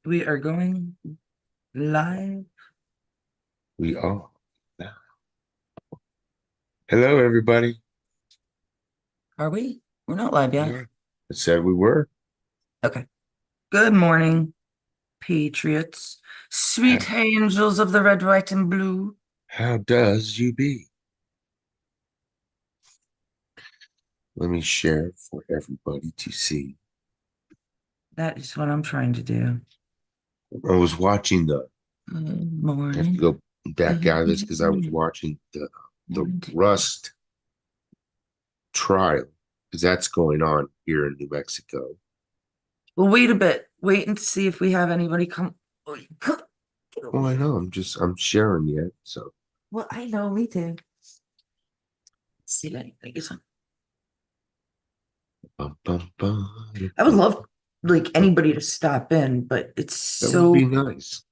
We are going live. We are. Hello, everybody. Are we? We're not live We yet. are. I said we were. Okay. Good morning, Patriots. How, Sweet angels of the red, white, and blue. how does you be? Let me share for everybody to see. That is what I'm trying to do. I was watching the. Good I have to morning. go back Good out of this because I was morning. watching the Morning to you. Rust trial because that's going on here in New Mexico. Well, wait a bit. Wait and see if we have anybody come. Oh, get over Oh, I here. know. I'm sharing yet. So, Well, I know, me too. Let's see if anybody gets on. bum, bum, bum, I would bum, love like bum. anybody to stop in, but it's That would so be nice.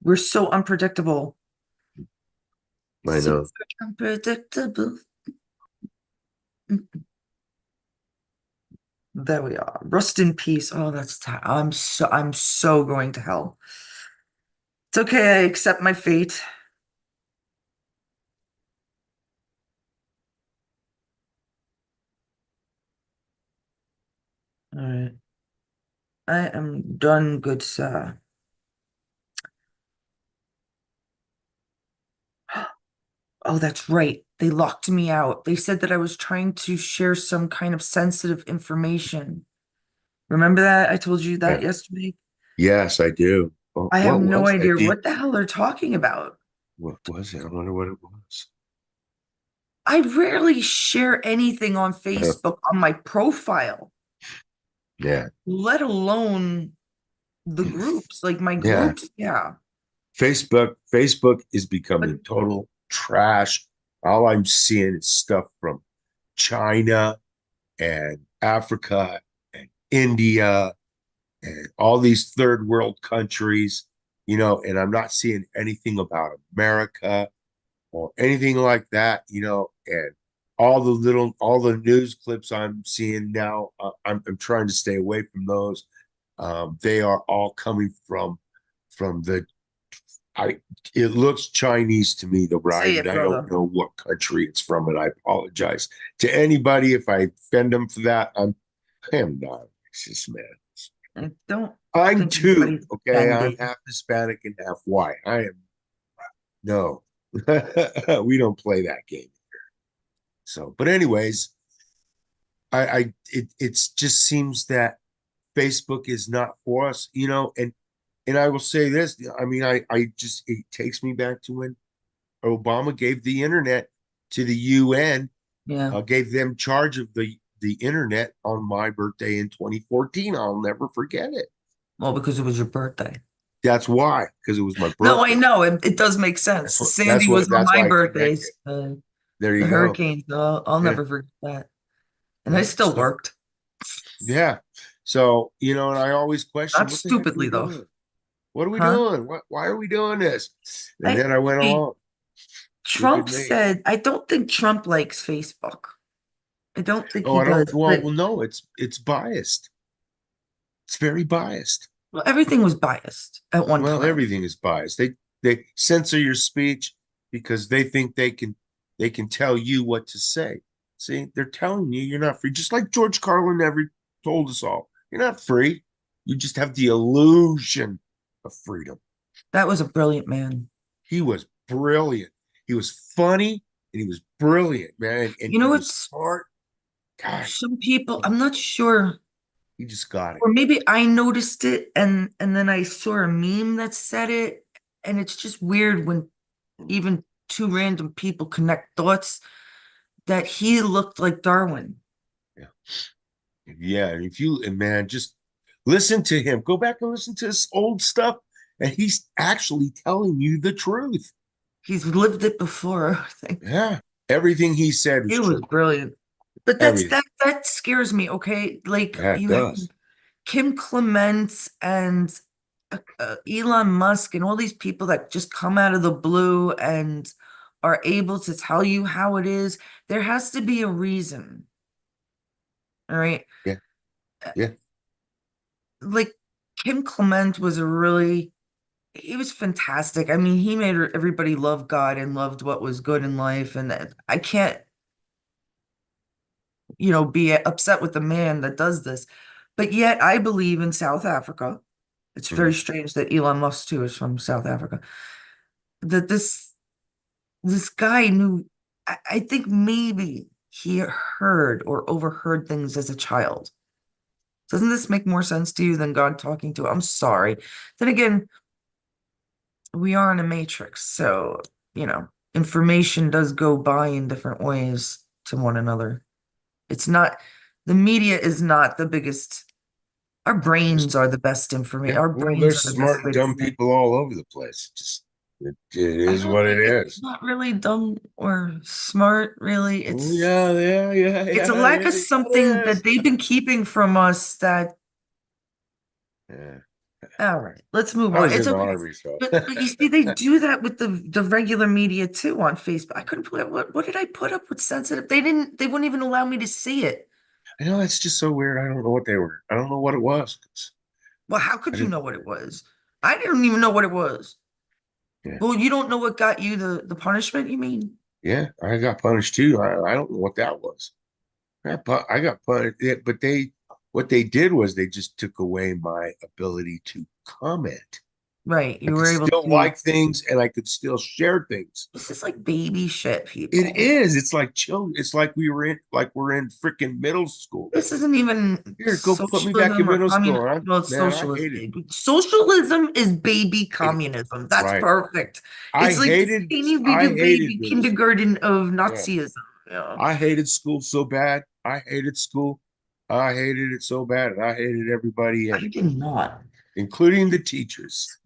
we're so unpredictable. I Super know. unpredictable. There we are. Rust in peace. Oh, that's I'm so going to hell. It's okay, I accept my fate. All right. I am done, good sir. Oh, that's right. They locked me out. They said that I was trying to share some kind of sensitive information. Remember that? I told you that Yeah. yesterday. Yes, I do. Well, I have what no was that? idea what the hell they're talking about. What was it? I wonder what it was. I rarely share anything on Uh, Facebook on my profile, yeah, let alone the groups, like my yeah. groups, yeah. Facebook is But becoming total trash. All I'm seeing is stuff from China and Africa and India and all these third world countries, and I'm not seeing anything about America or anything like that, and all the news clips I'm seeing now, I'm trying to stay away from those. They are all coming from the I it looks Chinese to me, though, say Brian, and it, I don't brother. know what country it's from, and I apologize to anybody if I offend them for that. I am not a racist, man. I don't I'm think two, anybody's okay? I'm offended. half Hispanic and half white. I am no. We don't play that game. So, but anyways, it just seems that Facebook is not for us, and I will say this. I mean, I just it takes me back to when Obama gave the internet to the UN, Yeah. gave them charge of the internet on my birthday in 2014. I'll never forget it. Well, because it was your birthday. That's why, because it was my No, I birthday. know. It does make sense. Sandy was on That's my why I connected. birthdays, There the you go. hurricane. So I'll Yeah, never forget that. And I yeah. still So worked. yeah. So, and I always question, Not what the heck are we stupidly, though. doing? What are we Huh? doing? Why are we doing this? And I then I went Hey, along. Look at Trump me. said, I don't think Trump likes Facebook. I don't think Oh, he I don't. does. Well, But no, it's biased. It's very biased. well, everything was biased at one Well, time. everything is biased. They censor your speech because they think they can tell you what to say. See, they're telling you you're not free. Just like George Carlin ever told us all. You're not free. You just have the illusion of freedom. That was a brilliant man. He was brilliant. He was funny and he was brilliant, man. And You know he was what's smart. God, some people, I'm not sure, he just got it. or maybe I noticed it and then I saw a meme that said it, and it's just weird when even two random people connect thoughts that he looked like Darwin. Yeah. Yeah, and if you and man, just listen to him. Go back and listen to his old stuff, and he's actually telling you the truth. He's lived it before, I think. Yeah, everything he said was It was true. brilliant. But Everything. that scares me, okay? Like Yeah, it you have does. Kim Clements and Elon Musk and all these people that just come out of the blue and are able to tell you how it is. There has to be a reason, all right? Yeah, yeah, Like Kim Clement was a really, he was fantastic. I mean, he made everybody love God and loved what was good in life. And I can't, be upset with the man that does this. But yet I believe in South Africa. It's very Mhm. strange that Elon Musk too is from South Africa. That this guy knew, I think maybe he heard or overheard things as a child. Doesn't this make more sense to you than God talking to him? I'm sorry. Then again, we are in a matrix, so information does go by in different ways to one another. It's not, the media is not the biggest. Our brains are the best information. Yeah, Our well, brains there's are the best smart, way to dumb connect. people all over the place. Just it I is don't what think it it's is. not really dumb or smart, really. Oh, It's yeah, yeah, yeah, it's a yeah, lack of yeah, yeah, something it that is. they've been keeping from us that, Yeah. all right, let's move I on. was It's in the okay. army, so But you see, they do that with the regular media too on Facebook. I couldn't put what did I put up with sensitive? They wouldn't even allow me to see it. I know that's just so weird. I don't know what they were. I don't know what it was. Well, how I could you didn't. know what it was? I didn't even know what it was. Yeah, Well, you don't know what got you the punishment, you mean? yeah. I got punished too. I don't know what that was. I got punished. Yeah, but what they did was they just took away my ability to comment. Right, I you could were able still to. like things and I could still share things. This is like baby shit, It people. is. It's like children. It's like we're in freaking middle school. This isn't even Here, go put me back in socialism or middle school. communism. Well, it's Man, I socialism. hated Socialism is baby it. communism. That's Right. perfect. It's like the teeny I bitty hated baby middle school. kindergarten of Yeah. Nazism. Yeah. I hated school so bad. I hated school. I hated it so bad, and I hated everybody in I it, did not. including the teachers,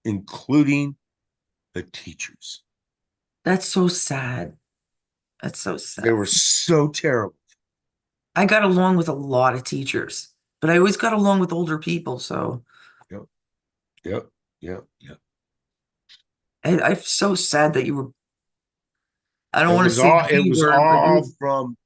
including the teachers. That's so sad. That's so They sad. were so terrible. I got along with a lot of teachers, but I always got along with older people. So Yep, yep, yep, yep. I'm so sad that you were, I don't want to say the It B was word, but all you, he from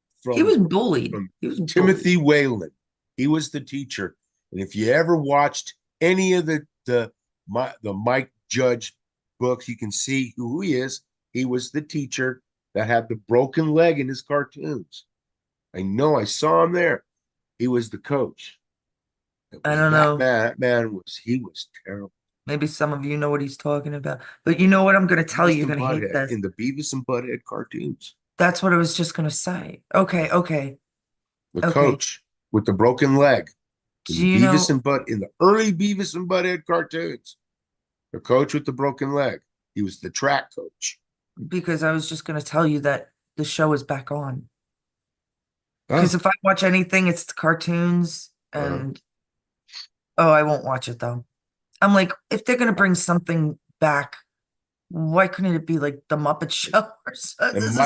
was bullied. from He was bullied. Timothy Whalen. He was the teacher. And if you ever watched any of the Mike Judge books, you can see who he is. He was the teacher that had the broken leg in his cartoons. I know I saw him there. He was the coach. It I was don't that know. man. That man was he was terrible. Maybe some of you know what he's talking about. But you know what I'm going to tell you? Beavis You're and going to hate Butthead this. in the Beavis and Butthead cartoons. That's what I was just going to say. Okay, okay, The okay. coach with the broken leg in Do the you Beavis know? and Butt in the early Beavis and Butthead cartoons. The coach with the broken leg. He was the track coach. Because I was just going to tell you that the show is back on. Because Oh, if I watch anything, it's the cartoons. uh, And oh, I won't watch it though. I'm like, if they're going to bring something back, why couldn't it be like the Muppet Show or something? and This is,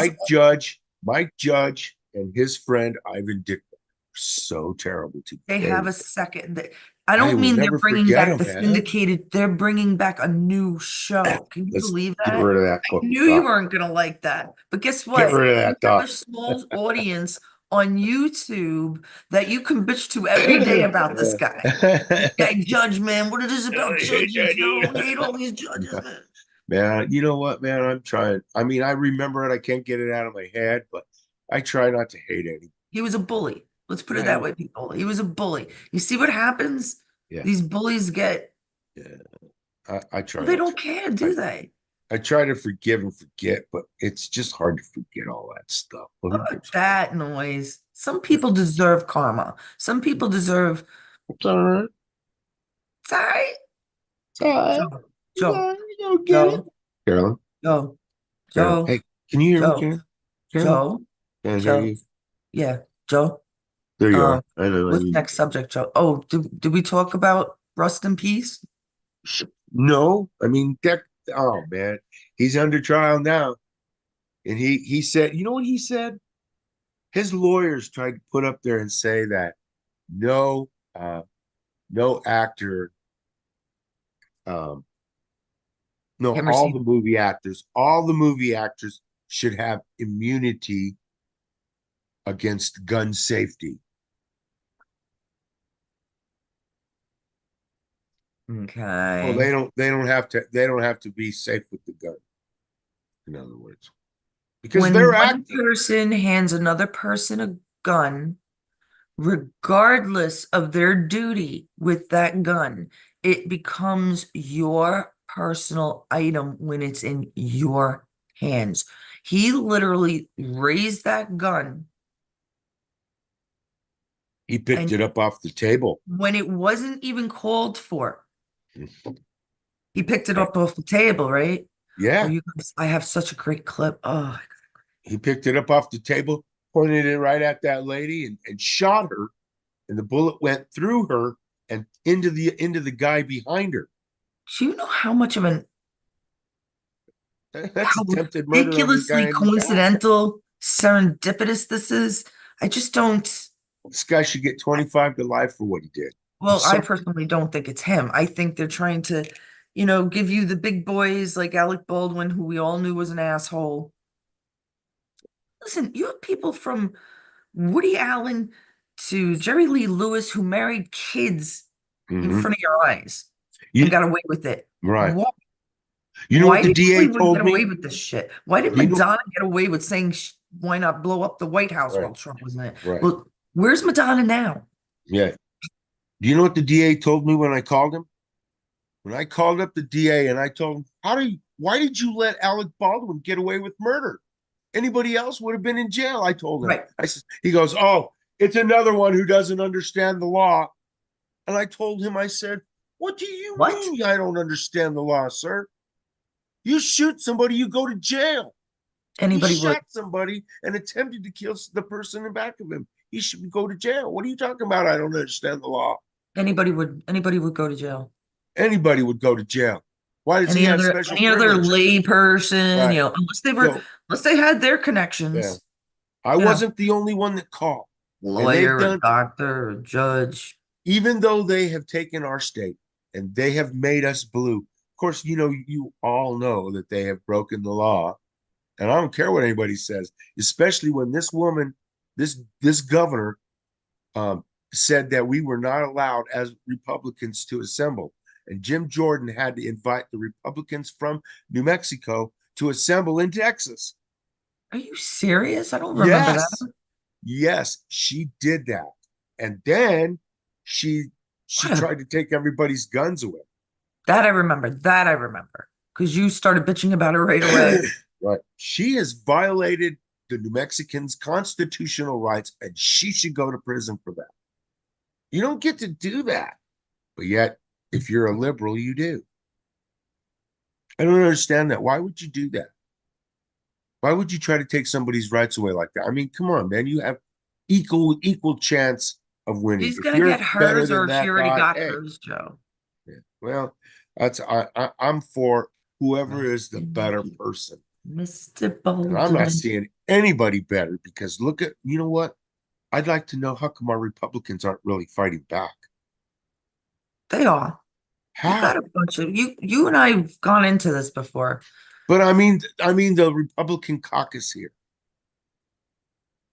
Mike Judge, and his friend Ivan Dick were so terrible to me. they They have were. a second. I I don't will mean they're never bringing forget back them, the man. syndicated, they're bringing back a new show. Can you Let's believe get that? rid of that I fucking knew you talk. weren't going to like that. But guess Get what? rid of You that have talk. a small audience on YouTube that you can bitch to every day about this guy. This guy, Judge, man. What it is about I hate judges? that No, we dude. hate all these judges, man. Man, you know what, man? I'm trying. I mean, I remember it. I can't get it out of my head, but I try not to hate any. He was a bully. Let's put it Yeah, that way, people. He was a bully. You see what happens? yeah, These bullies get, yeah. I well, try they not don't to. care, I, do they? I try to forgive and forget, but it's just hard to forget all that stuff. But who Fuck gives a fuck? that noise. Some people deserve karma. Some people deserve, It's all right. it's all right. It's all right. Joe, It's all Joe, right. You don't get it. Joe, Carolyn, Joe, Carolyn. Joe, Hey, can you hear me, Joe, Karen? Carolyn, Joe, can't hear Joe. you. Yeah, Joe. There you are. I know. I What's mean, next subject, Joe? Oh, did we talk about Rust in Peace? no. I mean, that. Oh man, he's under trial now, and he said, you know what he said? His lawyers tried to put up there and say that no, no actor, um, no, Can't receive. all the movie actors should have immunity against gun safety. Well, Okay. they don't have to be safe with the gun, in other words. Because When they're one acting. person hands another person a gun, regardless of their duty with that gun, it becomes your personal item when it's in your hands. He literally raised that gun, He picked and it up off the table. when it wasn't even called for, he picked it Right. up off the table, right? Oh, Yeah. you guys, I have such a great clip. Oh, He picked it up off the table, pointed it right at that lady, and shot her. And the bullet went through her and into the guy behind her. do you know how much of an That's how attempted murder of the ridiculously guy in the back. coincidental, serendipitous this is? I just don't. This guy should get 25 to life for what he did. I'm Well, I sorry. personally don't think it's him. I think they're trying to, give you the big boys like Alec Baldwin, who we all knew was an asshole. Listen, you have people from Woody Allen to Jerry Lee Lewis who married kids in Hmm. front of your eyes and You got away with it. right. Why, You know what why the did DA Hollywood told get away me? with this shit? Why did Do you know? Madonna get away with saying, why not blow up the White House Right, while Trump was in it? right. Well, where's Madonna now? Yeah. Do you know what the DA told me when I called him? When I called up the DA and I told him, why did you let Alec Baldwin get away with murder? Anybody else would have been in jail. I told him. Right. I said, he goes, oh, it's another one who doesn't understand the law. And I told him, I said, what do you What? mean I don't understand the law, sir? You shoot somebody, you go to jail. He Anybody would. shot somebody and attempted to kill the person in back of him. He should go to jail. What are you talking about? I don't understand the law. Anybody would go to jail. Anybody would go to jail. Why does he Any have other special any other privilege? lay person, Right. So, unless they had their yeah, connections, I you know, wasn't the only one that called. And they've lawyer, a done, doctor, a judge. even though they have taken our state and they have made us blue. Of course, you all know that they have broken the law. And I don't care what anybody says, especially when this woman, this governor, um, said that we were not allowed as Republicans to assemble. And Jim Jordan had to invite the Republicans from New Mexico to assemble in Texas. Are you serious? I don't remember Yes, that. yes, she did that. And then she she What a tried to take everybody's guns away. that I remember. That I remember. Because you started bitching about it right away. Right. She has violated the New Mexicans' constitutional rights, and she should go to prison for that. You don't get to do that. But yet, if you're a liberal, you do. I don't understand that. Why would you do that? Why would you try to take somebody's rights away like that? I mean, come on, man. You have equal chance of winning. She's If gonna get you're better hers, than or she that already guy, got hey, hers, Joe. yeah, well, I'm for whoever is Rest the in better peace, person. Mr. And I'm not Baldwin. seeing anybody better because look at, you know what? I'd like to know how come our Republicans aren't really fighting back. They are. You got How? a bunch of you and I've gone into this before. But I mean the Republican caucus here.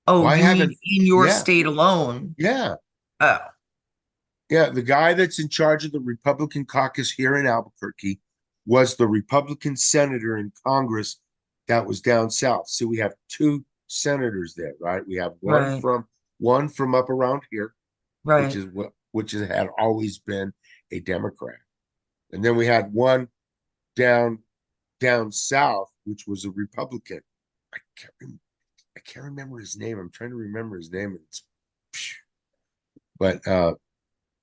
Oh, Why you mean haven't? in your Yeah, state alone? yeah, Oh, yeah. The guy that's in charge of the Republican caucus here in Albuquerque was the Republican senator in Congress that was down south. So we have two senators there, right? We have right, one from up around here, right. had always been a Democrat, and then we had one down south, which was a Republican. I can't I can't remember his name. I'm trying to remember his name. It's, but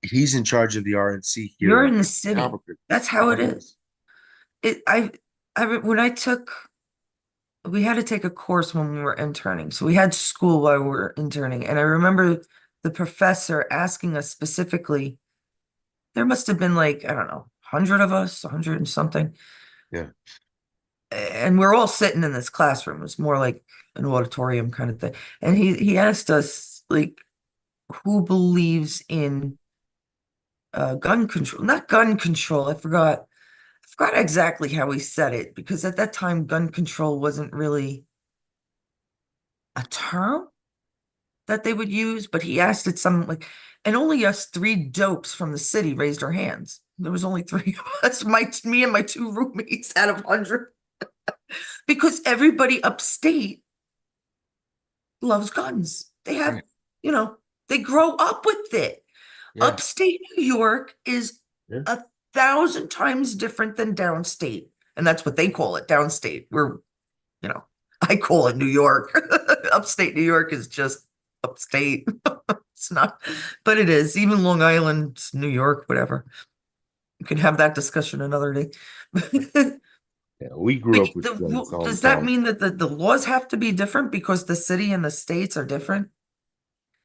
he's in charge of the RNC here You're in in the city. Albuquerque. That's how it Uh-huh. is. It when I took we had to take a course when we were interning. So we had school while we were interning. And I remember the professor asking us specifically, there must have been like, I don't know, 100 of us, 100 and something. Yeah. And we're all sitting in this classroom. It was more like an auditorium kind of thing. And he asked us like, who believes in gun control? Not gun control. I forgot exactly how he said it because at that time gun control wasn't really a term that they would use, but he asked it some like, and only us three dopes from the city raised our hands. There was only three of us, me and my two roommates out of 100, because everybody upstate loves guns. They have, Yeah. you know, they grow up with it. Yeah. Upstate New York is Yeah. 1,000 times different than downstate. And that's what they call it, downstate. You know, I call it New York. Upstate New York is just upstate. It's not, but it is. Even Long Island, New York, whatever. We can have that discussion another day. Yeah. We grew But up with guns all the does that time. mean that the laws have to be different because the city and the states are different?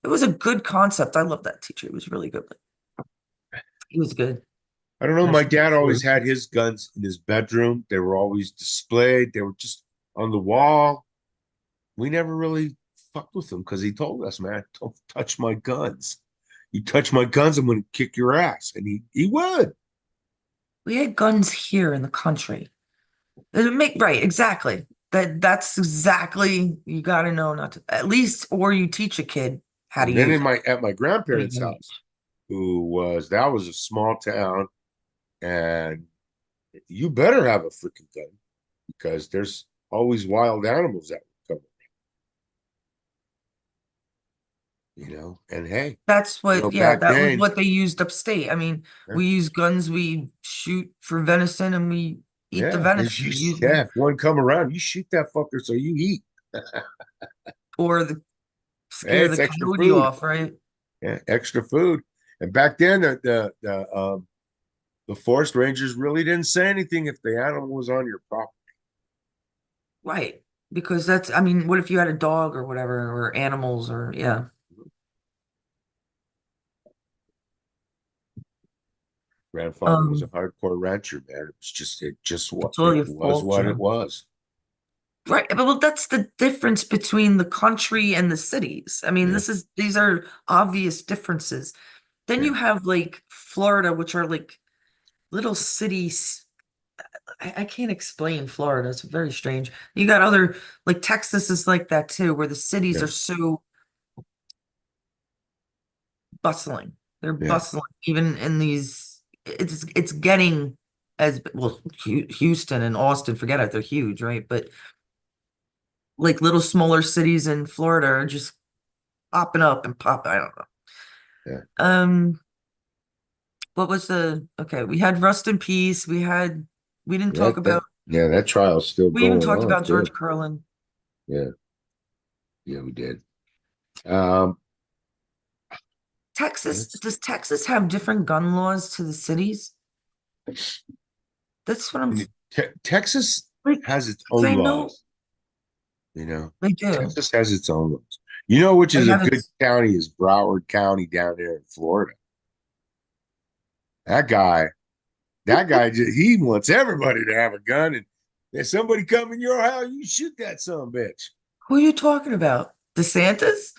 It was a good concept. I love that teacher. He was really good. He was good. I don't know. And I My forget dad the always word. had his guns in his bedroom. They were always displayed. They were just on the wall. We never really fucked with him because he told us, man, don't touch my guns. You touch my guns, I'm going to kick your ass. And he would. We had guns here in the country. Right, exactly. That's exactly you got to know not to at least, or you teach a kid how to And then use it at my at a grandparents' young house, age. that was a small town, and you better have a freaking gun because there's always wild animals that would come, And hey, That's what, yeah, back that was then, what they used upstate. I mean, yeah, we use guns, we shoot for venison, and we eat the yeah, venison usually, if one come around, you shoot that fucker so you eat. or the Hey, scare it's the extra coyote food. off, right? Yeah, extra food. And back then, the forest rangers really didn't say anything if the animal was on your property. Right. Because that's, I mean, what if you had a dog or whatever, or animals, or yeah. Grandfather was a Um, hardcore rancher, man. it's all It your was fault, what it Joe. was. Right. But well, that's the difference between the country and the cities. I mean, Yeah, these are obvious differences. Then yeah, you have like Florida, which are like little cities. I can't explain Florida. It's very strange. You got other, like Texas is like that too, where the cities yeah, are so bustling. They're yeah, bustling, even in these. It's getting as well. Houston and Austin, forget it. They're huge, right? But like little smaller cities in Florida are just popping up and popping. I don't know. yeah. Um, what was the okay? We had Rust in Peace. We didn't talk about That trial's still we even going talked on about too. George Carlin. Yeah, yeah, we did. Um, it's, Does Texas have different gun laws to the cities? That's what I'm Texas like, has its 'cause own I know laws. You know, they do. Texas has its own laws. You know, which They is a have good its county is Broward County down there in Florida. That guy, he wants everybody to have a gun. And if somebody come in your house, you shoot that son of a bitch. who are you talking about? DeSantis?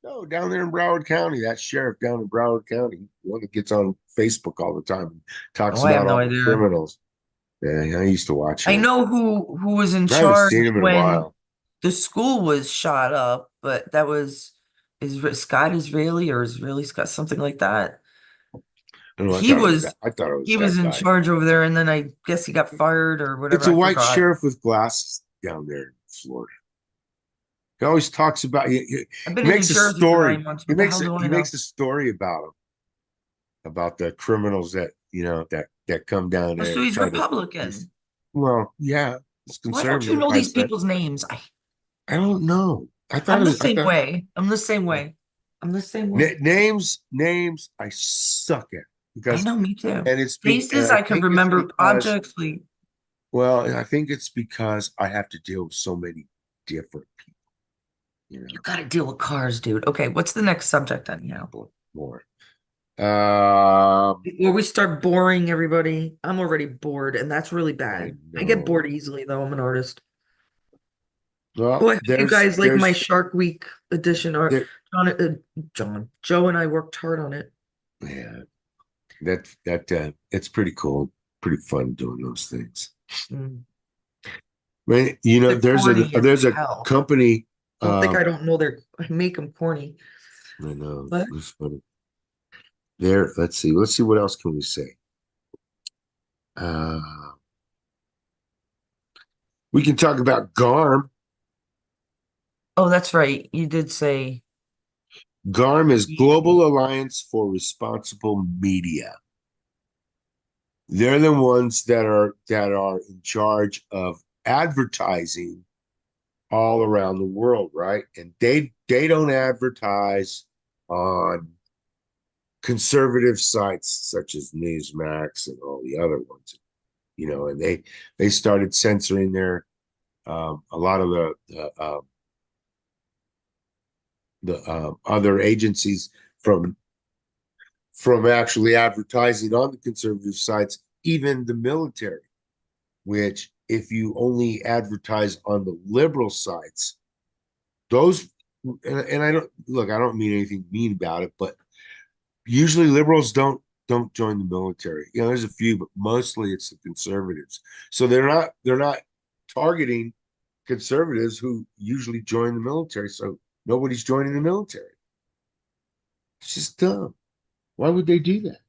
No, down there in Broward County, that sheriff down in Broward County, the one that gets on Facebook all the time and talks Oh, I have about no all the idea. criminals. Yeah, I used to watch I him. know who was in I haven't charge seen him in a when while. the school was shot up, but that was Scott Israeli or Israeli Scott, something like that. I don't know. He was I thought it was he was that in guy. charge over there, and then I guess he got fired or whatever. It's a I white forgot. sheriff with glasses down there in Florida. He always talks about I've been he in New makes a Jersey for story. 9 months. What the hell do He I know? makes a story about him, about the criminals that that come down Oh, there so and he's try to he's Republican. well, yeah, it's Why don't you conservative, know I these said. people's names? I don't know. I'm the I same thought way. I'm the same way. I'm the same way. names I suck at I because know, me too. and Faces, I I could think it's remember because objects. Like, I think it's because I have to deal with so many different people, you you know, got to deal with cars, dude. Okay, what's the next subject anyhow? more. Um, Before we start boring everybody, I'm already bored, and that's really I bad. I get know. bored easily, though. I'm an artist. Oh, Well, I hope you guys like my Shark Week edition. Or there, Joe and I worked hard on it. yeah, it's pretty cool, pretty fun doing those things. Mm. But They're corny as there's a hell. company. Don't think Um, I don't know I make them corny. I know But it's funny. There, let's see. Let's see what else can we say. Uh, we can talk about GARM. oh, that's right. You did say GARM is media. Global Alliance for Responsible Media. They're the ones that are in charge of advertising all around the world, right? And they don't advertise on conservative sites such as Newsmax and all the other ones, and they started censoring their a lot of the other agencies from from actually advertising on the conservative sites, even the military, which if you only advertise on the liberal sites, those and I don't look, I don't mean anything mean about it, but usually liberals don't join the military. There's a few, but mostly it's the conservatives. So they're not targeting conservatives who usually join the military. So nobody's joining the military. It's just dumb. Why would they do that?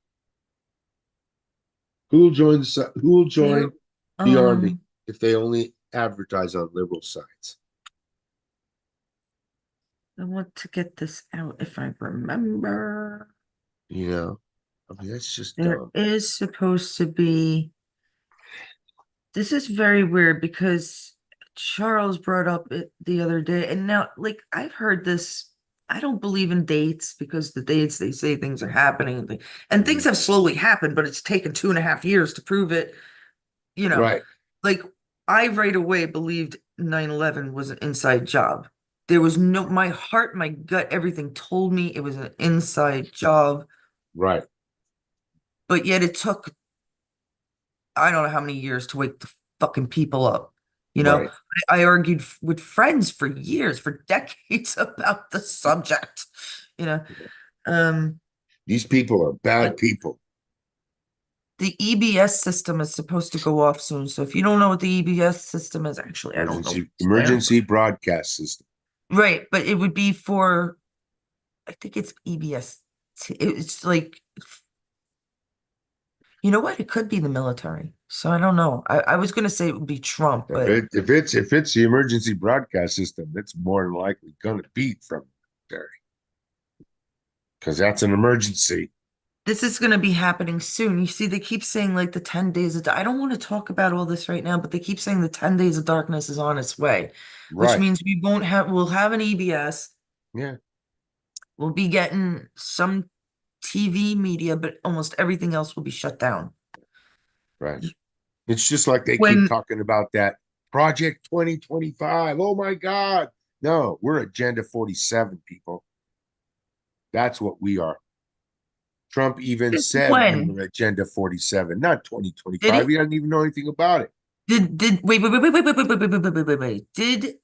Who will join You, the army um, if they only advertise on liberal sites? I want to get this out if I remember. You know, I mean that's just There dumb. is supposed to be, this is very weird because Charles brought up it the other day, and now, like, I've heard this. I don't believe in dates because the dates they say things are happening, and things Mhm. have slowly happened, but it's taken 2.5 years to prove it. You know, Right, like I right away believed 9/11 was an inside job. There was no, my heart, my gut, everything told me it was an inside job, right, but yet it took I don't know how many years to wake the fucking people up. You know, right. I argued with friends for years, for decades about the subject, you know. Um, These people are bad but people. the EBS system is supposed to go off soon. So if you don't know what the EBS system is, actually, I don't know what Emergency it stands for. emergency broadcast system. Right, but it would be for, I think it's EBS. It's like, you know what? It could be the military. So I don't know. I was going to say it would be Trump, but If it's the emergency broadcast system, it's more than likely going to be from the military because that's an emergency. this is going to be happening soon. You see, they keep saying like the 10 days of, I don't want to talk about all this right now, but they keep saying the 10 days of darkness is on its way, which Right. means we'll have an EBS. Yeah. We'll be getting some TV media, but almost everything else will be shut down. Right. It's just like they keep When talking about that Project 2025. Oh my God. No, we're Agenda 47 people. That's what we are. Trump even Since said we when were Agenda 47, not did 2025. it? He doesn't even know anything about it. Did wait. Did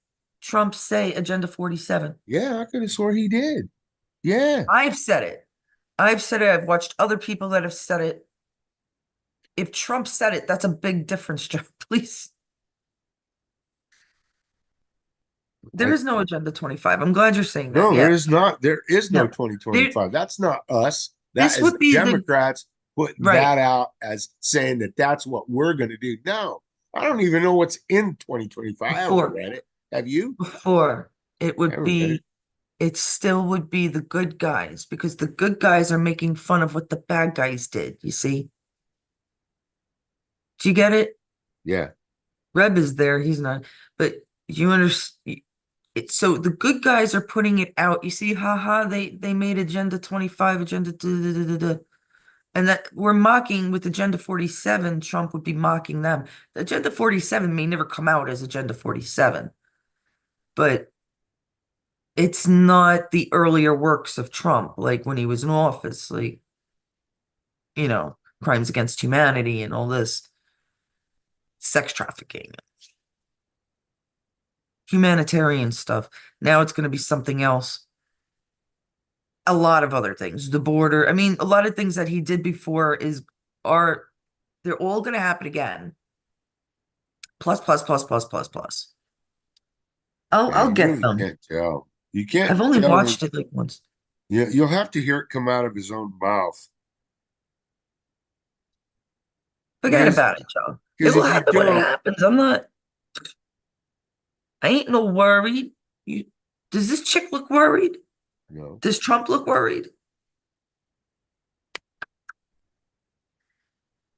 Trump say Agenda 47? Yeah, I could have swore he did. Yeah. I've said it. I've said it. I've watched other people that have said it. If Trump said it, that's a big difference, Joe. Please. There I, is no Agenda 25. I'm glad you're saying that. no, there Yeah. is not. There is no No. There, 2025. That's not us. That this is would be the Democrats putting right that out as saying that that's what we're going to do. No, I don't even know what's in 2025. I haven't before read it. Have you? before it I would haven't read it. be it still would be the good guys because the good guys are making fun of what the bad guys did. You see? Do you get it? Yeah, Reb is there, he's not. But you understand it, so the good guys are putting it out. You see, haha, they made Agenda 25, Agenda da, da, da, da, da. And that we're mocking with Agenda 47, Trump would be mocking them. Agenda 47 may never come out as Agenda 47, but it's not the earlier works of Trump, like when he was in office, like, crimes against humanity and all this, sex trafficking, humanitarian stuff. Now it's going to be something else. A lot of other things, the border. I mean, a lot of things that he did before are they're all going to happen again. Plus, plus, plus, plus, plus, plus. Yeah, I'll you get really them. can't tell. You can't I've only tell him. watched it like once. Yeah, you'll have to hear it come out of his own mouth Forget because about it, Joe. It because will if you happen when it don't, happens. I ain't no worried. You, does this chick look worried? you know, Does Trump look worried?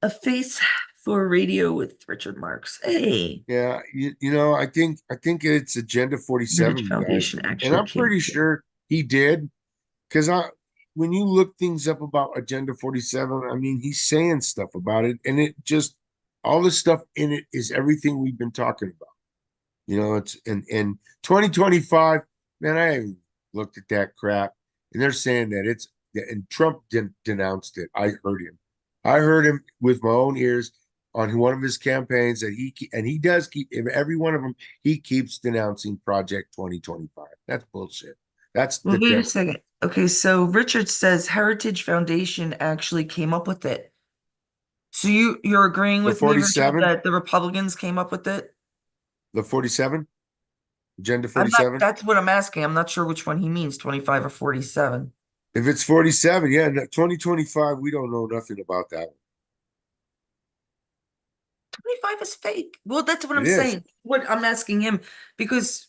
A face for radio with Richard Marks. Hey, yeah, I think it's Agenda Heritage 47, guys, Foundation and actually I'm came. pretty sure he did because I when you look things up about Agenda 47, I mean, he's saying stuff about it, and it just all the stuff in it is everything we've been talking about. It's in 2025, man, I haven't looked at that crap. And they're saying that and Trump denounced it. I heard him with my own ears on one of his campaigns that and he does keep in every one of them, he keeps denouncing Project 2025. That's bullshit. That's Well, the wait a devil. second. Okay, so Richard says Heritage Foundation actually came up with it. So you're agreeing The with me, Richard, 47, that the Republicans came up with it? the 47, Agenda I'm not, 47. that's what I'm asking. I'm not sure which one he means, 25 or 47. If it's 47, yeah, 2025, we don't know nothing about that one. 25 is fake. Well, that's what It I'm is. saying. What I'm asking him, because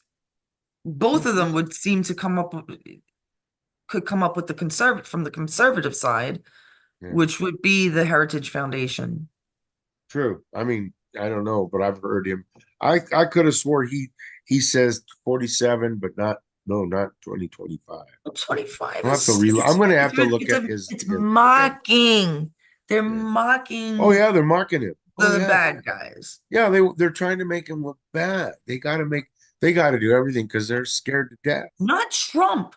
both of them would seem to could come up with the conservative from the conservative side, Yeah. which would be the Heritage Foundation. True. I mean, I don't know, but I've heard him. I could have swore he says 47, but not 2025. Well, 25 I'll have to is re I'm gonna have to look it's at a his it's his again. mocking. They're Yeah. Oh mocking yeah, they're marking him. Oh the yeah. bad guys. Yeah, they're trying to make him look bad. They gotta do everything because they're scared to death. Not Trump.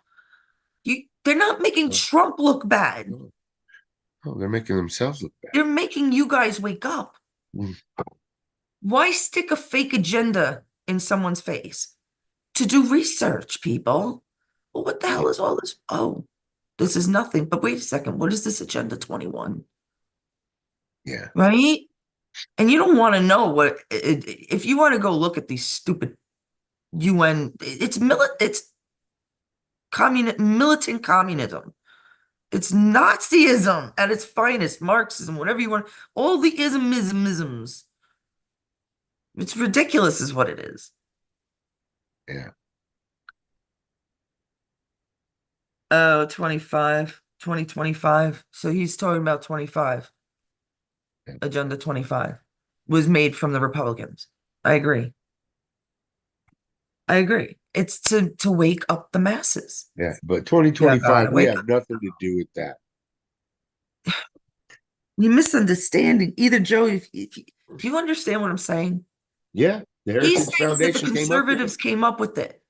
They're not making Oh, Trump look bad. no. Oh, they're making themselves look bad. They're making you guys wake up. Mm. Why stick a fake agenda in someone's face? To do research, people. Well, what the Yeah, hell is all this? Oh, this is nothing. But wait a second. What is this Agenda 21? yeah, Right? And you don't want to know if you want to go look at these stupid UN, it's militant communism. It's Nazism at its finest, Marxism, whatever you want, all the isms. It's ridiculous, is what it is. yeah. Oh, 25, 2025. So he's talking about 25. Yeah. Agenda 25 was made from the Republicans. I agree. I agree. It's to wake up the masses. Yeah. But Yeah, 2025, God, we wake have up. nothing to do with that. You misunderstanding. Either Joe, if you understand what I'm saying, Yeah, the he Heritage says that the Foundation came up with it. conservatives came up with it.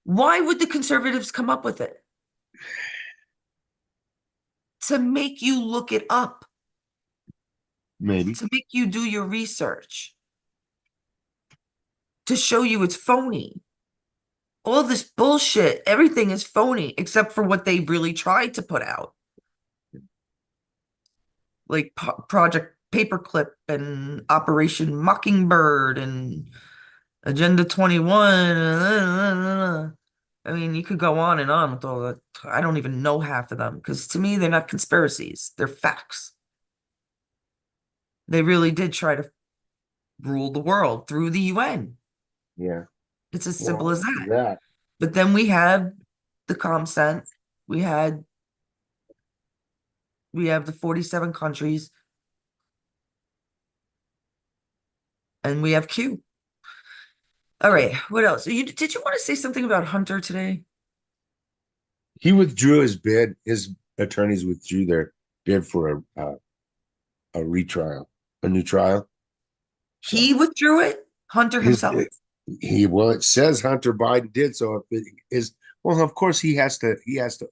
Why would the conservatives come up with it? To make you look it up, Maybe. to make you do your research, to show you it's phony. All this bullshit, everything is phony except for what they really tried to put out, like Project Paperclip and Operation Mockingbird and Agenda 21. I mean, you could go on and on with all that. I don't even know half of them because to me, they're not conspiracies, they're facts. They really did try to rule the world through the UN. Yeah. It's as simple Well, as that. that. But then we had the ComSent, we had we have the 47 countries, and we have Q. All Yeah. right, what else? Did you want to say something about Hunter today? He withdrew his bid. His attorneys withdrew their bid for a retrial, a new trial. He So withdrew it, Hunter his himself. well, it says Hunter Biden did. So if it is, well, of course he has to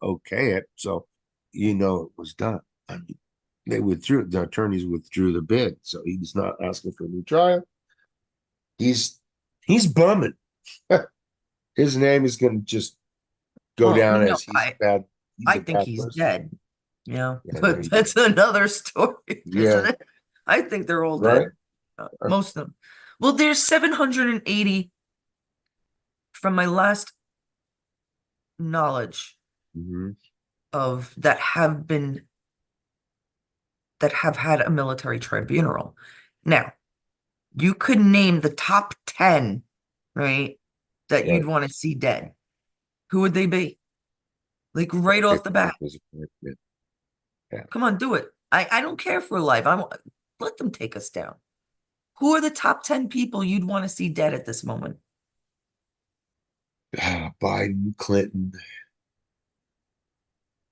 okay it. So it was done. I mean, the attorneys withdrew the bid, so he's not asking for a new trial. He's he's bumming. His name is going to just go Well, down no, as he's bad. He's I a think bad he's person. dead. Yeah, Yeah, no, but he that's didn't. another story, Yeah, isn't it? I think they're all right. dead, most of them. Well, there's 780 from my last knowledge Hmm. of that have had a military tribunal. Now, you could name the top 10, right, that you'd Right. want to see dead. Who would they be? Like right off the bat. Paperclip was a part of it. Yeah. Come on, do it. I don't care for life. Let them take us down. Who are the top 10 people you'd want to see dead at this moment? Biden, Clinton,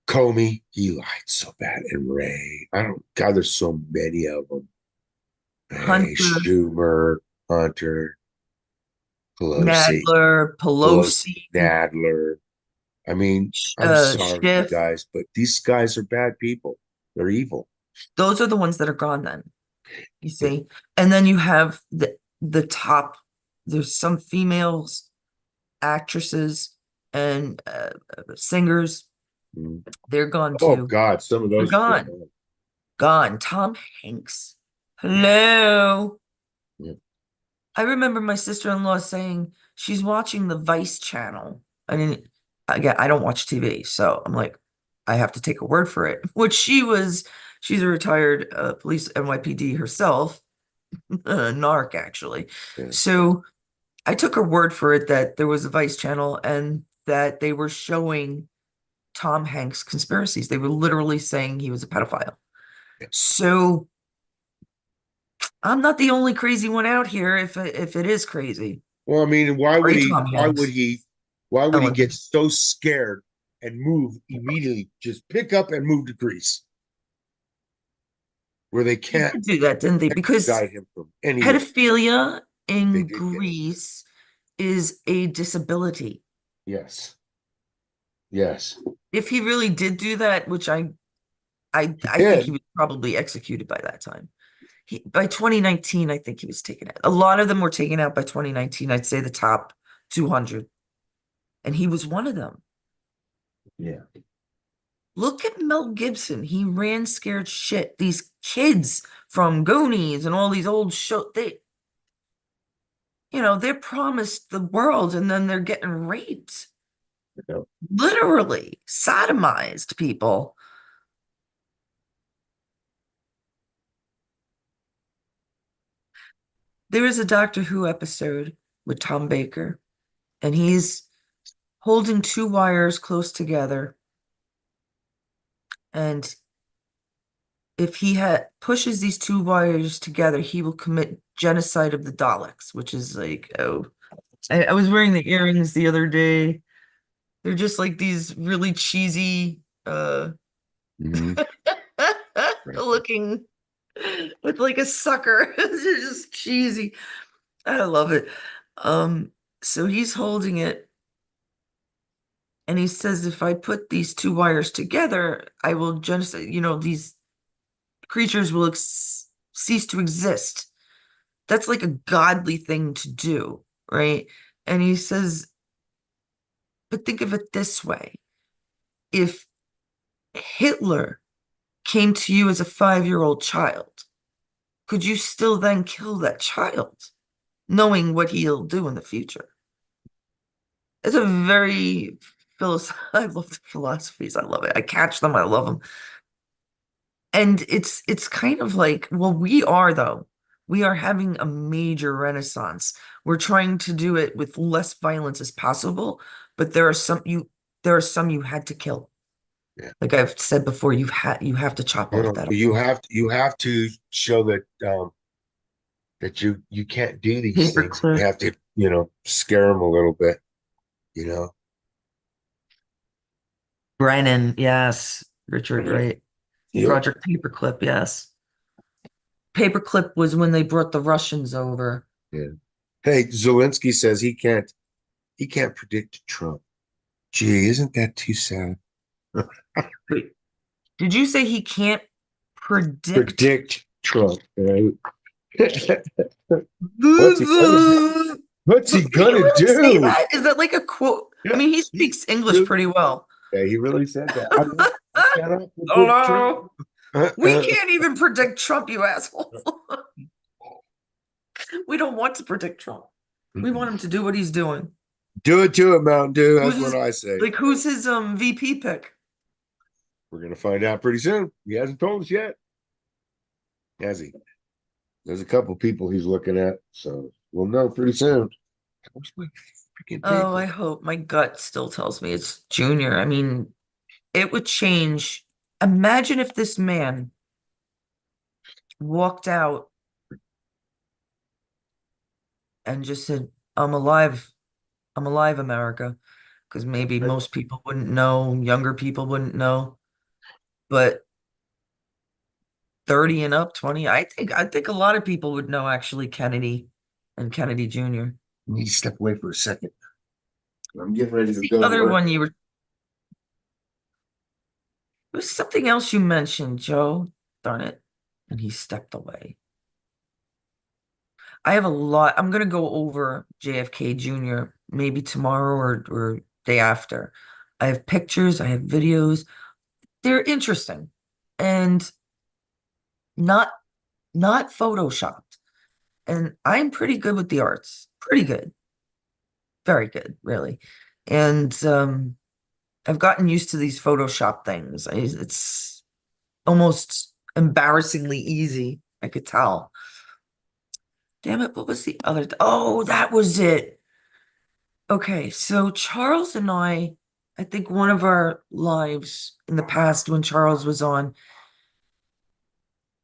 Comey, he lied so bad, and Ray. I don't. God, there's so many of them. Ray, Hunter, Schumer, Hunter, Pelosi, Nadler, Pelosi, Pelosi, Nadler. I mean, I'm sorry, you Schiff. guys, but these guys are bad people. They're evil. Those are the ones that are gone then, you Yeah. see. And then you have the top, there's some females, actresses and singers. Mhm. They're gone Oh too. God, some of They're those are gone. bad. Gone. Tom Hanks. Yeah. Hello. Yeah. I remember my sister-in-law saying she's watching the Vice channel. I didn't, again, I don't watch TV, so I'm like, I have to take her word for it. Which she's a retired police NYPD herself, narc actually. Yeah. So I took her word for it that there was a Vice channel and that they were showing Tom Hanks conspiracies. They were literally saying he was a pedophile. Yeah. So I'm not the only crazy one out here if it is crazy. Well, I mean, why would Sorry, he? Tom Hanks. Why would he Ellen. get so scared and move immediately? Just pick up and move to Greece, where they They can't did do that, didn't they? Because extradite him from anywhere. pedophilia They in did get him. Greece is a disability. Yes. Yes. If he really did do that, which He I think he did. was probably executed by that time. By 2019, I think he was taken out. A lot of them were taken out by 2019. I'd say the top 200, and he was one of them. Yeah. Look at Mel Gibson. He ran scared shit. These kids from Goonies and all these old show, they're promised the world and then they're getting raped. No. Literally sodomized people. There is a Doctor Who episode with Tom Baker, and he's holding two wires close together. And if he pushes these two wires together, he will commit genocide of the Daleks, which is like, oh, I was wearing the earrings the other day. They're just like these really cheesy, Hmm. Right. looking with like a sucker. They're just cheesy. I love it. Um, so he's holding it and he says, if I put these two wires together, I will genocide, these creatures will cease to exist. That's like a godly thing to do, right? And he says, but think of it this way. If Hitler came to you as a 5-year-old child, could you still then kill that child, knowing what he'll do in the future? It's a very I love the philosophies. I love it. I catch them. I love them. And it's kind of like, well, we are though. We are having a major renaissance. We're trying to do it with less violence as possible, but there are some you had to kill. Yeah. Like I've said before, you have to chop You off know, that. you have to show that that you can't do these things. You Paperclip. have to, scare them a little bit, you know. Brennan, yes. Richard Yeah. Wright. Yep. Project Paperclip, yes. Paperclip was when they brought the Russians over. Yeah. Hey, Zelensky says he can't predict Trump. Gee, isn't that too sad? Wait, did you say he can't predict? Predict Trump, right? What's he gonna do? What's he Did he gonna really say do? that? Is that like a quote? I Yeah, mean, he he speaks English really, pretty well. yeah, he really said that. I cannot predict Trump. Hello? We can't even predict Trump, you asshole. We don't want to predict Trump. We want him to do what he's doing. Do it to him, Mountain Dew. Who's That's what his I say. who's his VP pick? We're gonna find out pretty soon. He hasn't told us yet, has he? There's a couple people he's looking at, so we'll know pretty soon. Where's my freaking Oh, I paper? hope. My gut still tells me it's Junior. I mean, it would change. Imagine if this man walked out and just said, I'm alive. I'm alive, America. Because maybe most people wouldn't know, younger people wouldn't know. But 30 and up, 20, I think a lot of people would know actually Kennedy and Kennedy Jr. I need to step away for a second. I'm getting ready What's to the go to other work. one you were, there was something else you mentioned, Joe. Darn it. And he stepped away. I have a lot. I'm gonna go over JFK Jr. maybe tomorrow or day after. I have pictures, I have videos. They're interesting and not not photoshopped. And I'm pretty good with the arts. Pretty good. Very good, really. And I've gotten used to these Photoshop things. It's almost embarrassingly easy. I could tell. Damn it, what was the other? Oh, that was it. Okay, so Charles and I think one of our lives in the past when Charles was on,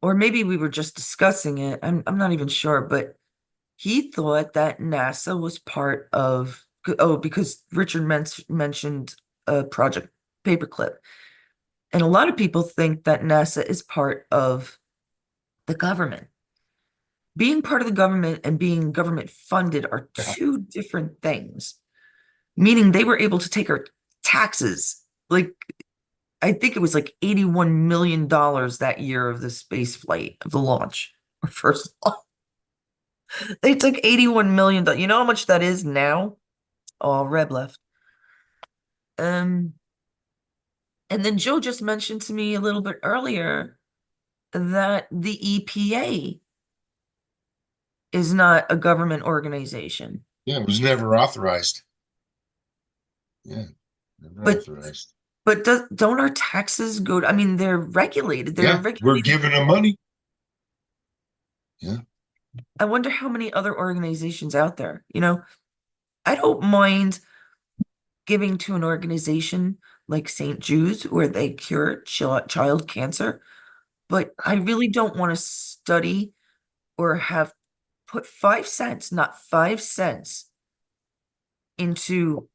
or maybe we were just discussing it. I'm not even sure, but he thought that NASA was part of, oh, because Richard mentioned Project Paperclip. And a lot of people think that NASA is part of the government. Being part of the government and being government funded are two different things, meaning they were able to take our taxes. Like, I think it was like $81 million that year of the space flight, of the launch, or first launch. They took $81 million. You know how much that is now? Oh, Reb left. Um, and then Joe just mentioned to me a little bit earlier that the EPA is not a government organization. Yeah, it was never authorized. Yeah, never But authorized. don't our taxes go to, I mean, they're regulated. They're Yeah, we're regulated. giving them money. Yeah. I wonder how many other organizations out there, I don't mind giving to an organization like St. Jude's where they cure child cancer, but I really don't want to study or have put 5 cents, not 5 cents, into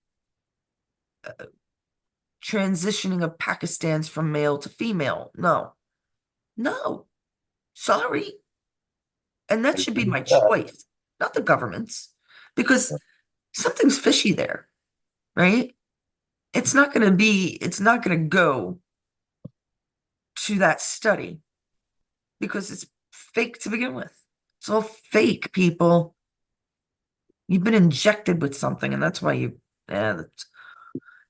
transitioning of Pakistans from male to female. No, no, sorry. And that should be my choice, not the government's, because something's fishy there, right? It's not going to go to that study because it's fake to begin with. It's all fake, people. You've been injected with something, and that's why that's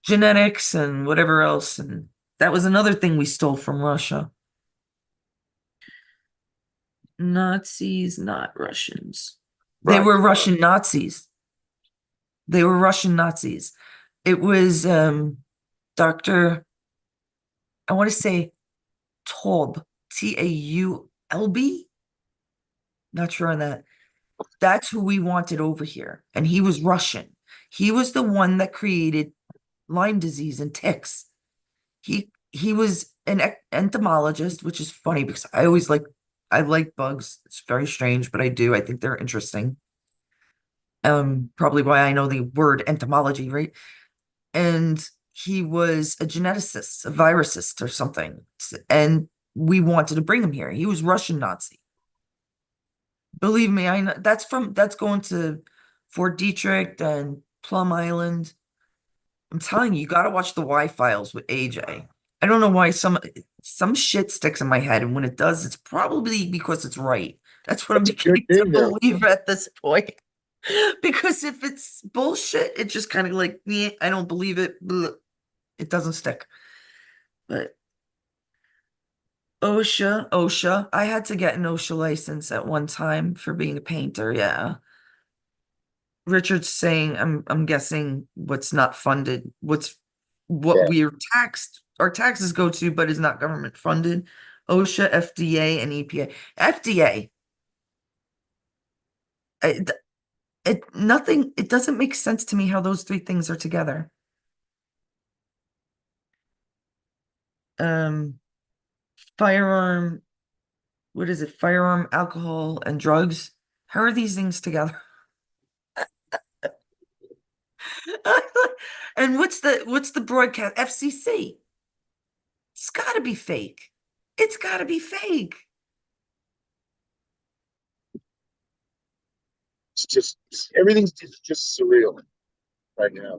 genetics and whatever else. And that was another thing we stole from Russia. Nazis, not Russians. They Right. were Russian Nazis. They were Russian Nazis. It was Dr. I want to say Taub, Taulb. Not sure on that. That's who we wanted over here. And he was Russian. He was the one that created Lyme disease and ticks. He was an entomologist, which is funny because I like bugs. It's very strange, but I do. I think they're interesting. Probably why I know the word entomology, right? And he was a geneticist, a virusist or something. And we wanted to bring him here. He was Russian Nazi. Believe me, I know that's going to Fort Detrick and Plum Island. I'm telling you, you got to watch the Y Files with AJ. I don't know why some shit sticks in my head, and when it does, it's probably because it's right. That's what I'm That's a good beginning to thing, though. believe at this point. Because if it's bullshit, it just kind of like, yeah, I don't believe it. Bleh. It doesn't stick. But OSHA. I had to get an OSHA license at one time for being a painter. Yeah. Richard's saying, I'm guessing what's not funded, what Yeah. we're taxed, our taxes go to, but is not government funded. OSHA, FDA, and EPA. FDA, it, it doesn't make sense to me how those three things are together. Um, firearm, what is it? Firearm, alcohol, and drugs. How are these things together? And what's the broadcast? FCC. It's got to be fake. It's got to be fake. It's just everything's just surreal right now.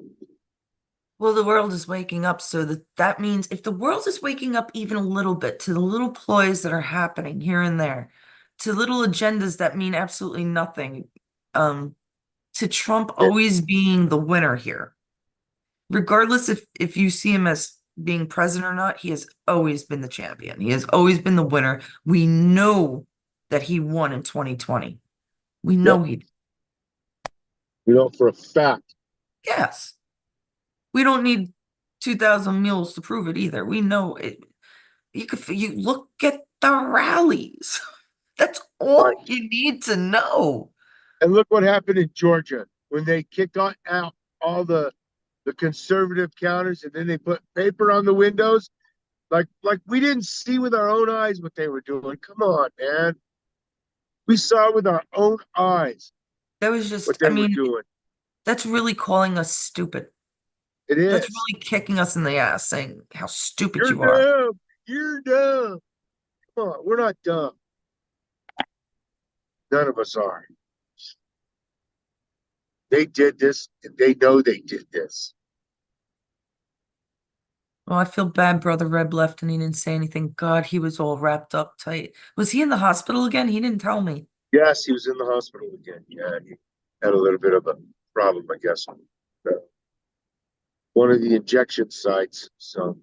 Well, the world is waking up, so that means if the world is waking up even a little bit to the little ploys that are happening here and there, to little agendas that mean absolutely nothing, um, to Trump Yeah. always being the winner here, regardless if you see him as being president or not, he has always been the champion. He has always been the winner. We know that he won in 2020. We Yep. know he did. We know for a fact. Yes. We don't need 2,000 mules to prove it either. We know it. You look at the rallies. That's Right. all you need to know. And look what happened in Georgia when they kicked out all the conservative counters, and then they put paper on the windows. Like we didn't see with our own eyes what they were doing. Come on, man. We saw with our own eyes That was what just, I they were mean, doing. that's really calling us stupid. It That's is. really kicking us in the ass, saying how stupid You're you are. dumb. You're dumb. Come on, we're not dumb. None of us are. They did this, and they know they did this. Oh, I feel bad Brother Reb left and he didn't say anything. God, he was all wrapped up tight. Was he in the hospital again? He didn't tell me. Yes, he was in the hospital again. Yeah, he had a little bit of a problem, I guess. One of the injection sites. So,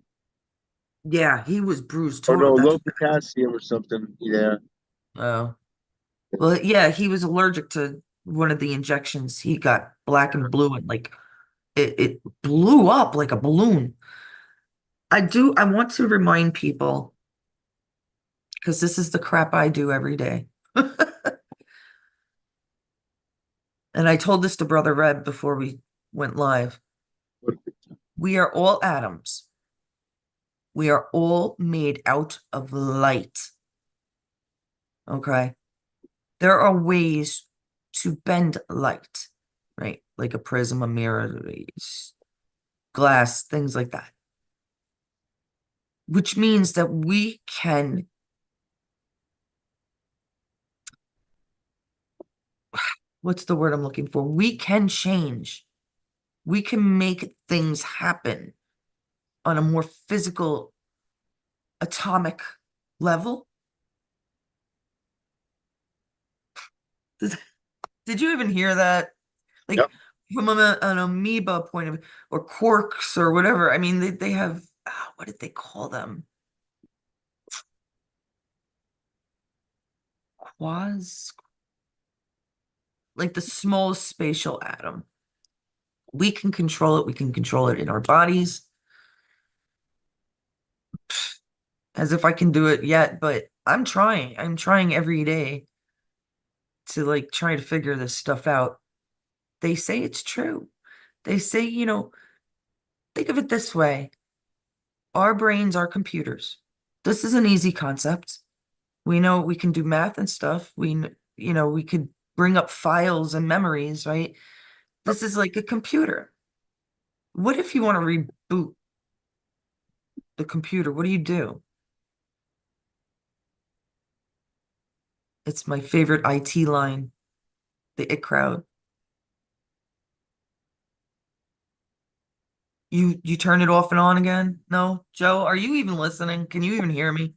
Yeah, he was bruised or total. no, That's low potassium or something. Yeah. oh. Well, yeah, he was allergic to one of the injections. He got black and blue and like it blew up like a balloon. I want to remind people because this is the crap I do every day. And I told this to Brother Red before we went live. We are all atoms. We are all made out of light. Okay. There are ways to bend light, right? Like a prism, a mirror, glass, things like that. Which means that we can, what's the word I'm looking for? We can change. We can make things happen on a more physical, atomic level. Did you even hear that? Like Yep. from an amoeba point of view, or quarks or whatever. I mean, they have, what did they call them? Quas, like the smallest spatial atom. We can control it. We can control it in our bodies. As if I can do it yet, but I'm trying. I'm trying every day to like try to figure this stuff out. They say it's true. They say, think of it this way. Our brains are computers. This is an easy concept. We know we can do math and stuff. We could bring up files and memories, right? This is like a computer. What if you want to reboot the computer? What do you do? It's my favorite IT line, the it crowd. You turn it off and on again? No? Joe, are you even listening? Can you even hear me?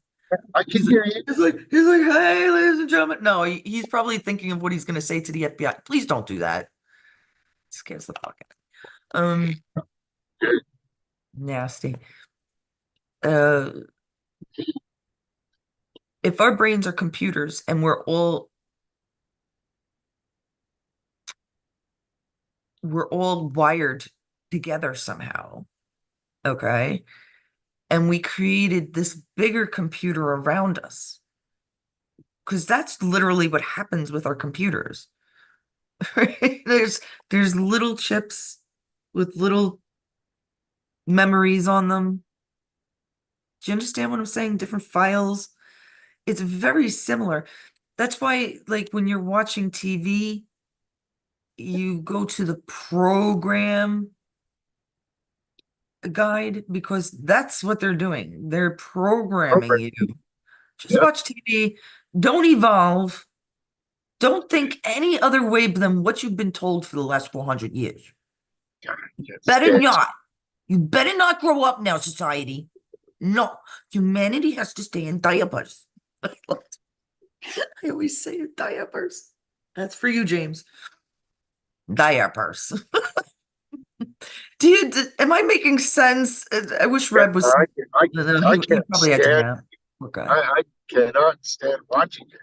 I can hear you. He's like, hey, ladies and gentlemen. No, he's probably thinking of what he's gonna say to the FBI. Please don't do that. It scares the fuck out. Nasty. Uh, if our brains are computers and we're all we're all wired together somehow. Okay. And we created this bigger computer around us because that's literally what happens with our computers. Right? There's little chips with little memories on them. Do you understand what I'm saying? Different files. It's very similar. That's why, like, when you're watching TV, you go to the program guide because that's what they're doing. They're programming Okay. you. Just Yeah. watch TV. Don't evolve. Don't think any other way than what you've been told for the last 400 years. God, I can't Better stand not. You better not grow up now, society. No, humanity has to stay in diapers. I always say diapers. That's for you, James. Diapers. Am I making sense? I wish Yeah, Red was. No, no, I he can't probably had to stand. nap. Poor guy. I cannot stand watching it.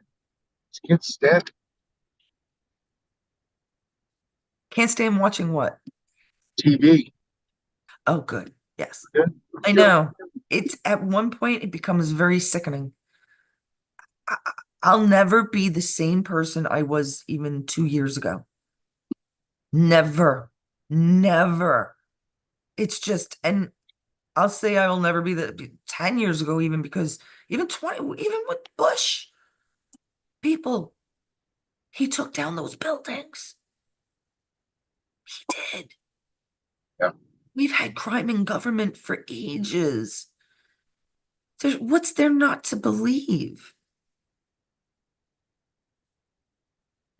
Just can't stand Can't stand watching what? TV. Oh, good. Yes. Yeah. I You know, know. It's at one point it becomes very sickening. I, I'll never be the same person I was even 2 years ago. Never. Never. It's just, and I'll say I will never be 10 years ago, even because even 20, even with Bush, people, he took down those buildings. He did. yeah. We've had crime in government for ages. What's there not to believe?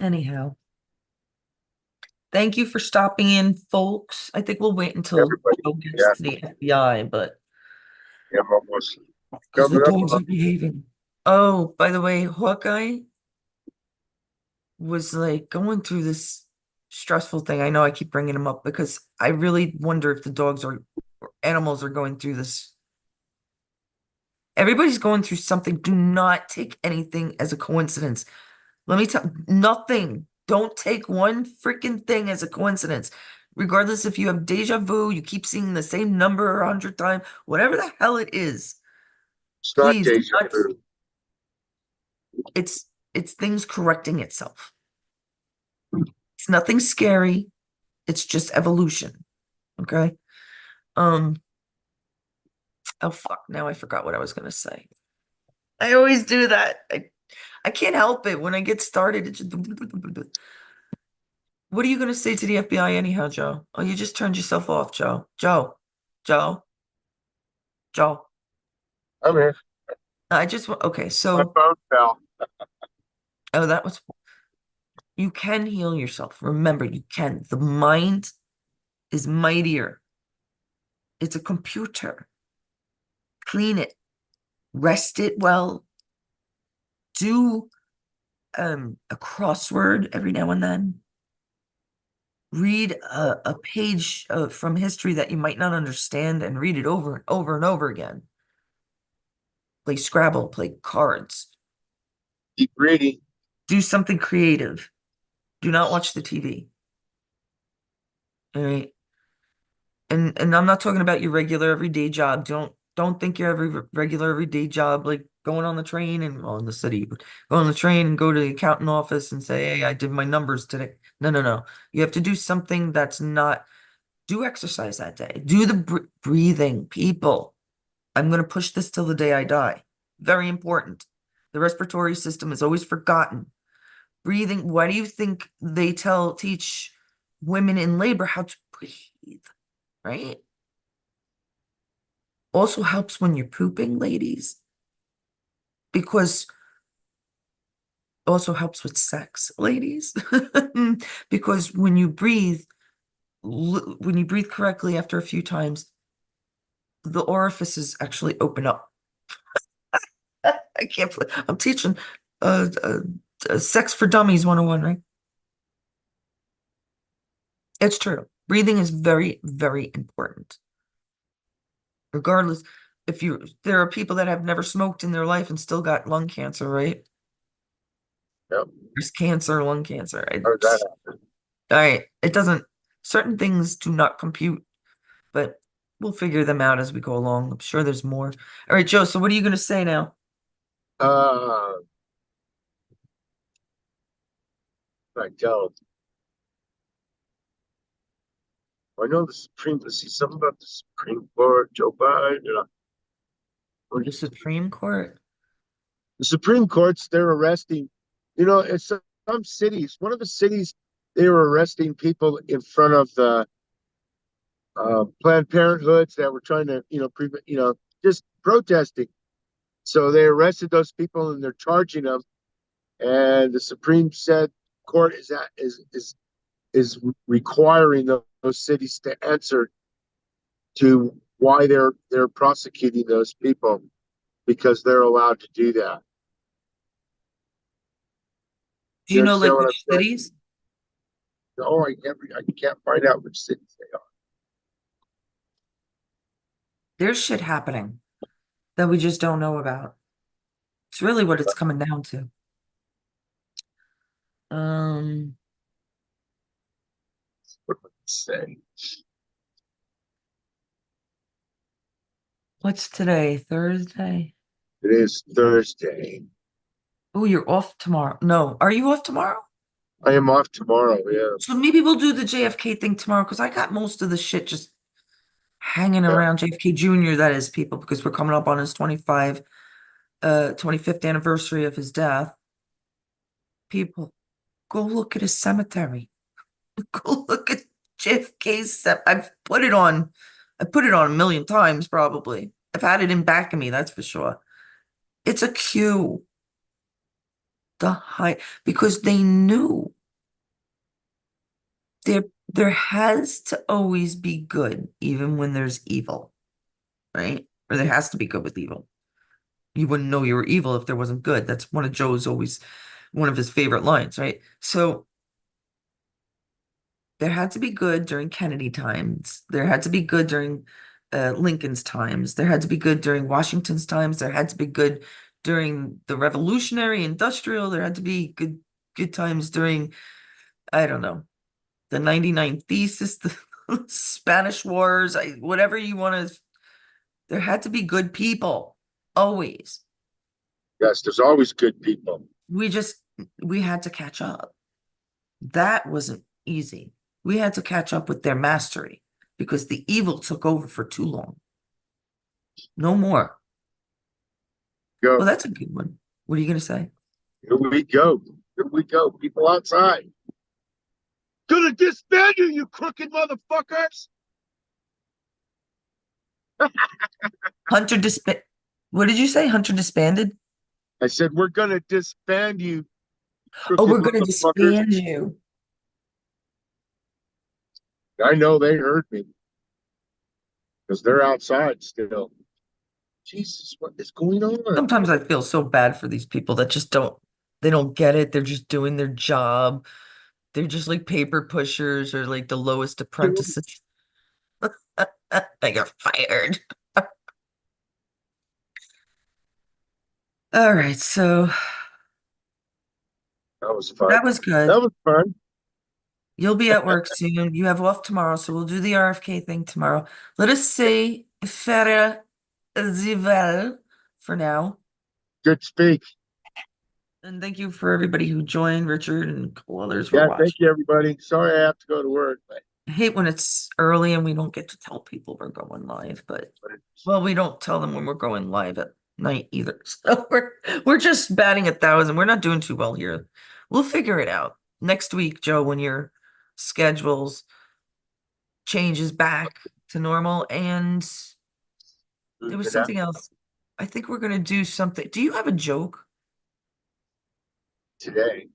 Anyhow, thank you for stopping in, folks. I think we'll wait until Everybody. Joe gets Yeah. to the FBI, but Yeah, I'm almost because the coming up dogs on. are behaving. Oh, by the way, Hawkeye was like going through this stressful thing. I know I keep bringing him up because I really wonder if the dogs or animals are going through this. Everybody's going through something. Do not take anything as a coincidence. Let me tell nothing. Don't take one freaking thing as a coincidence. Regardless if you have deja vu, you keep seeing the same number 100 times, whatever the hell it is, It's not please do deja not. vu. It's things correcting itself. It's nothing scary. It's just evolution. Okay. Um, oh fuck, now I forgot what I was gonna say. I always do that. I can't help it. When I get started, it just what are you gonna say to the FBI anyhow, Joe? Oh, you just turned yourself off, Joe. Joe, Joe. I'm here. I just okay, My so phone fell. oh, that was you can heal yourself. Remember, you can. The mind is mightier. It's a computer. Clean it, rest it well, do a crossword every now and then. Read a page from history that you might not understand and read it over and over and over again. Play Scrabble, play cards, Keep reading. do something creative. Do not watch the TV. All right. And I'm not talking about your regular everyday job. Don't think your regular everyday job like going on the train and well in the city, but go on the train and go to the accountant office and say, hey, I did my numbers today. No, no, no. You have to do something that's not do exercise that day. Do the breathing, people. I'm going to push this till the day I die. Very important. The respiratory system is always forgotten. Breathing. Why do you think they teach women in labor how to breathe? Right? Also helps when you're pooping, ladies, because also helps with sex, ladies, because when you breathe correctly after a few times, the orifices actually open up. I can't. I'm teaching sex for dummies 101, right? It's true. Breathing is very, very important. Regardless, if you there are people that have never smoked in their life and still got lung cancer, right? Yep. There's cancer, lung cancer. How's that happen? All right. It doesn't. Certain things do not compute, but we'll figure them out as we go along. I'm sure there's more. All right, Joe, so what are you going to say now? Uh, I don't. I know the Supreme. Let's see something about the Supreme Court, Joe Biden. What The is it? Supreme Court? The Supreme Court's they're arresting. It's some cities. One of the cities they were arresting people in front of the Planned Parenthoods that were trying to, just protesting. So they arrested those people and they're charging them. And the Supreme said court is requiring those cities to answer to why they're prosecuting those people because they're allowed to do that. Do You you know understand like what I'm which saying? cities? No, I can't find out which cities they are. There's shit happening that we just don't know about. It's really what it's coming down to. Um, What would you say? what's today? Thursday? It is Thursday. Oh, you're off tomorrow. No, are you off tomorrow? I am off tomorrow. Yeah. So maybe we'll do the JFK thing tomorrow because I got most of the shit just hanging Yeah. around JFK Jr., that is, people, because we're coming up on his 25th anniversary of his death. People, go look at his cemetery. Go look at JFK's I put it on a million times probably. I've had it in back of me, that's for sure. It's a queue. The high because they knew there has to always be good, even when there's evil, right? Or there has to be good with evil. You wouldn't know you were evil if there wasn't good. That's one of his favorite lines, right? So there had to be good during Kennedy times. There had to be good during Lincoln's times. There had to be good during Washington's times. There had to be good during the Revolutionary Industrial. There had to be good times during, I don't know, the 99 Thesis, the Spanish Wars, whatever you want to. There had to be good people, always. Yes, there's always good people. We just we had to catch up. That wasn't easy. We had to catch up with their mastery because the evil took over for too long. No more. Go. Well, that's a good one. What are you going to say? Here we go. Here we go. People outside. Gonna disband you, you crooked motherfuckers. Hunter disband. What did you say? Hunter disbanded? I said, we're gonna disband you, Oh, crooked we're going to motherfuckers. disband you. I know they heard me because they're outside still. Jesus, what is going on? Sometimes I feel so bad for these people that just they don't get it. They're just doing their job. They're just like paper pushers or like the lowest Dude, apprentices. I got fired. All right, so that was fun. that was good. That was fun. You'll be at work soon. You have off tomorrow, so we'll do the RFK thing tomorrow. Let us say Fera Zivel for now. Good speak. And thank you for everybody who joined, Richard and a couple others who are Yeah, thank watching. you, everybody. Sorry I have to go to work, I hate when it's early and we don't get to tell people we're going live, but but well, we don't tell them when we're going live at night either. So we're just batting 1,000. We're not doing too well here. We'll figure it out next week, Joe, when your schedules changes back to normal. And there was something else. I think we're gonna do something. Do you have a joke? today.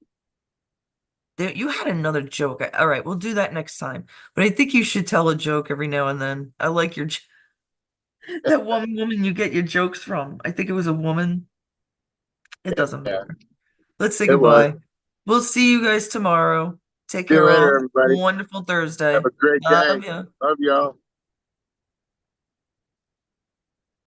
You had another joke. All right, we'll do that next time. But I think you should tell a joke every now and then. I like that one woman you get your jokes from. I think it was a woman. It doesn't Yeah, matter. Let's say it was. goodbye. We'll see you guys tomorrow. Take See you care, later, all. everybody. Wonderful Have Thursday. a great day. Love you. Love y'all.